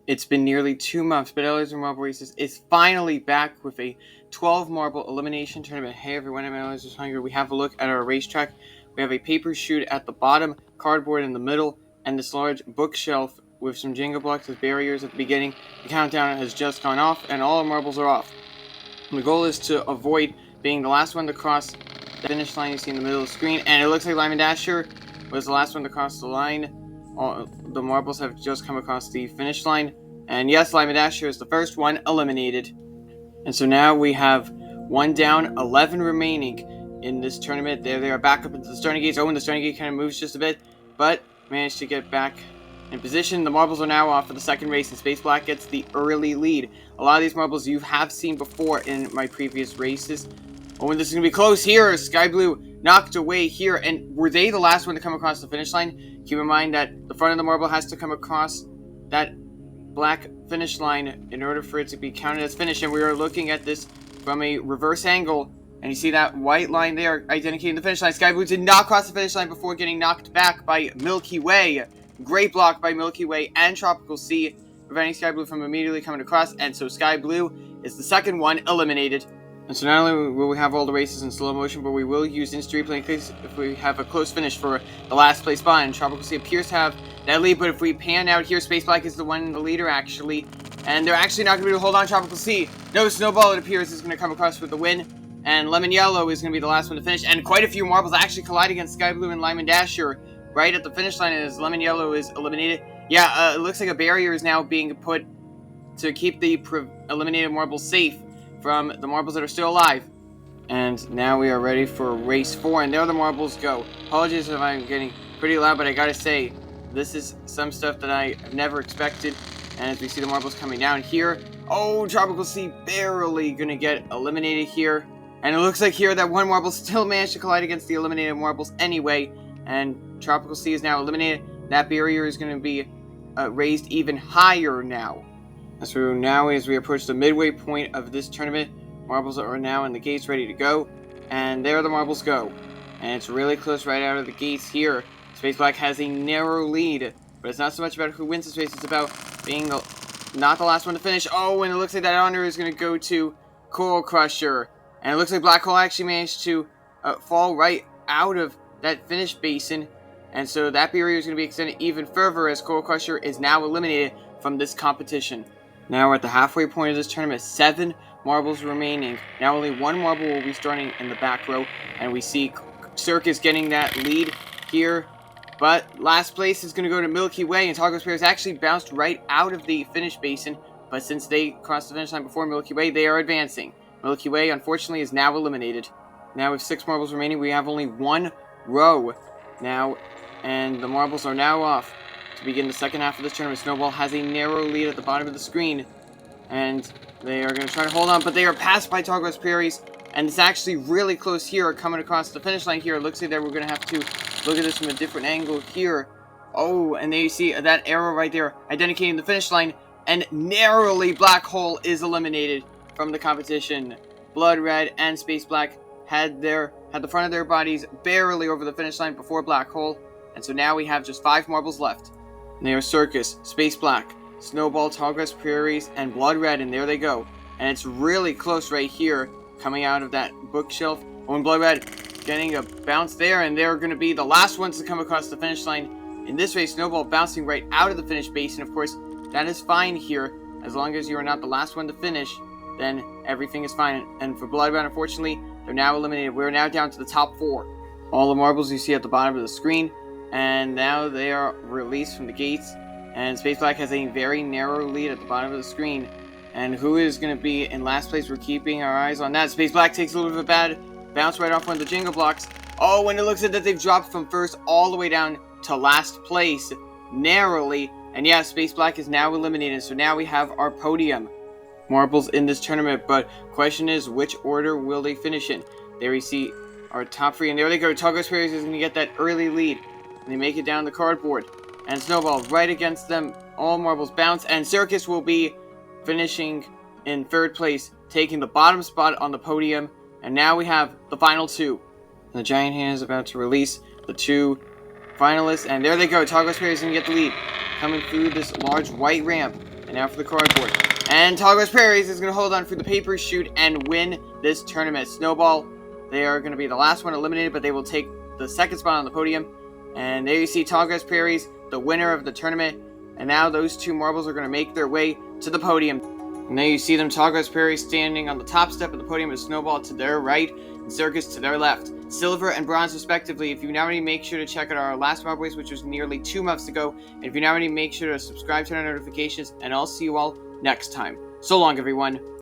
It's been nearly 2 months, but Eliezer Marble Races is finally back with a 12 marble elimination tournament. Hey everyone, I'm Eliezer Hungry. We have a look at our racetrack. We have a paper chute at the bottom, cardboard in the middle, and this large bookshelf with some Jenga blocks as barriers at the beginning. The countdown has just gone off, and all our marbles are off. And the goal is to avoid being the last one to cross the finish line you see in the middle of the screen, and it looks like Lyman Dasher was the last one to cross the line. All the marbles have just come across the finish line, and yes, Lyman Dasher is the first one eliminated. And so now we have 1 down, 11 remaining in this tournament. There they are back up into the starting gates. Oh, and the starting gate kind of moves just a bit, but managed to get back in position. The marbles are now off for the second race, and Space Black gets the early lead. A lot of these marbles you have seen before in my previous races. Oh, and this is going to be close here. Sky Blue knocked away here, and were they the last one to come across the finish line? Keep in mind that the front of the marble has to come across that black finish line in order for it to be counted as finished, and we are looking at this from a reverse angle, and you see that white line there identifying the finish line. Sky Blue did not cross the finish line before getting knocked back by Milky Way. Great block by Milky Way and Tropical Sea, preventing Sky Blue from immediately coming across, and so Sky Blue is the second one eliminated. And so not only will we have all the races in slow motion, but we will use instant replay in case if we have a close finish for the last place spot. And Tropical Sea appears to have that lead, but if we pan out here, Space Black is the one in the leader actually. And they're actually not going to be able to hold on Tropical Sea. No, Snowball, it appears, is going to come across with the win. And Lemon Yellow is going to be the last one to finish. And quite a few marbles actually collide against Sky Blue and Lyman Dasher right at the finish line as Lemon Yellow is eliminated. Yeah, it looks like a barrier is now being put to keep the eliminated marbles safe from the marbles that are still alive. And now we are ready for race 4, and there the marbles go. Apologies if I'm getting pretty loud, but I gotta say, this is some stuff that I have never expected. And as we see the marbles coming down here, oh, Tropical Sea barely gonna get eliminated here. And it looks like here that one marble still managed to collide against the eliminated marbles anyway. And Tropical Sea is now eliminated. That barrier is gonna be raised even higher now. So now as we approach the midway point of this tournament, marbles are now in the gates ready to go, and there the marbles go. And it's really close right out of the gates here. Space Black has a narrow lead, but it's not so much about who wins this race, it's about being not the last one to finish. Oh, and it looks like that honor is going to go to Coral Crusher. And it looks like Black Hole actually managed to fall right out of that finish basin, and so that barrier is going to be extended even further as Coral Crusher is now eliminated from this competition. Now we're at the halfway point of this tournament, 7 marbles remaining. Now only 1 marble will be starting in the back row, and we see Circus getting that lead here. But last place is going to go to Milky Way, and Toggle Spears actually bounced right out of the finish basin, but since they crossed the finish line before Milky Way, they are advancing. Milky Way, unfortunately, is now eliminated. Now with 6 marbles remaining, we have only 1 row now, and the marbles are now off. To begin the second half of this tournament, Snowball has a narrow lead at the bottom of the screen, and they are going to try to hold on, but they are passed by Togwest Prairies, and it's actually really close here, coming across the finish line here. It looks like that we're going to have to look at this from a different angle here. Oh, and there you see that arrow right there identifying the finish line, and narrowly Black Hole is eliminated from the competition. Blood Red and Space Black had the front of their bodies barely over the finish line before Black Hole, and so now we have just 5 marbles left. And they are Circus, Space Black, Snowball, Tallgrass Prairies, and Blood Red, and there they go. And it's really close right here, coming out of that bookshelf. Oh, and Blood Red getting a bounce there, and they're going to be the last ones to come across the finish line. In this race, Snowball bouncing right out of the finish basin. Of course, that is fine here. As long as you are not the last one to finish, then everything is fine. And for Blood Red, unfortunately, they're now eliminated. We're now down to the top 4. All the marbles you see at the bottom of the screen. And now they are released from the gates, and Space Black has a very narrow lead at the bottom of the screen. And who is going to be in last place? We're keeping our eyes on that. Space Black takes a little bit of a bad bounce right off one of the Jenga blocks. Oh, and it looks like that they've dropped from first all the way down to last place, narrowly. And yeah, Space Black is now eliminated, so now we have our podium marbles in this tournament. But question is, which order will they finish in? There we see our top 3, and there they go. Toggle Prairies is going to get that early lead. And they make it down the cardboard. And Snowball right against them. All marbles bounce. And Circus will be finishing in 3rd place, taking the bottom spot on the podium. And now we have the final 2. The Giant Hand is about to release the 2 finalists. And there they go. Toggle Spears is going to get the lead. Coming through this large white ramp. And now for the cardboard. And Tallgrass Prairies is going to hold on for the paper chute and win this tournament. Snowball, they are going to be the last one eliminated, but they will take the second spot on the podium. And there you see Tallgrass Prairies, the winner of the tournament. And now those two marbles are going to make their way to the podium. And there you see them, Tallgrass Prairies standing on the top step of the podium with Snowball to their right and Circus to their left. Silver and bronze respectively. If you now already, make sure to check out our last Marble Race, which was nearly 2 months ago. And if you now already, make sure to subscribe, turn on notifications, and I'll see you all next time. So long, everyone.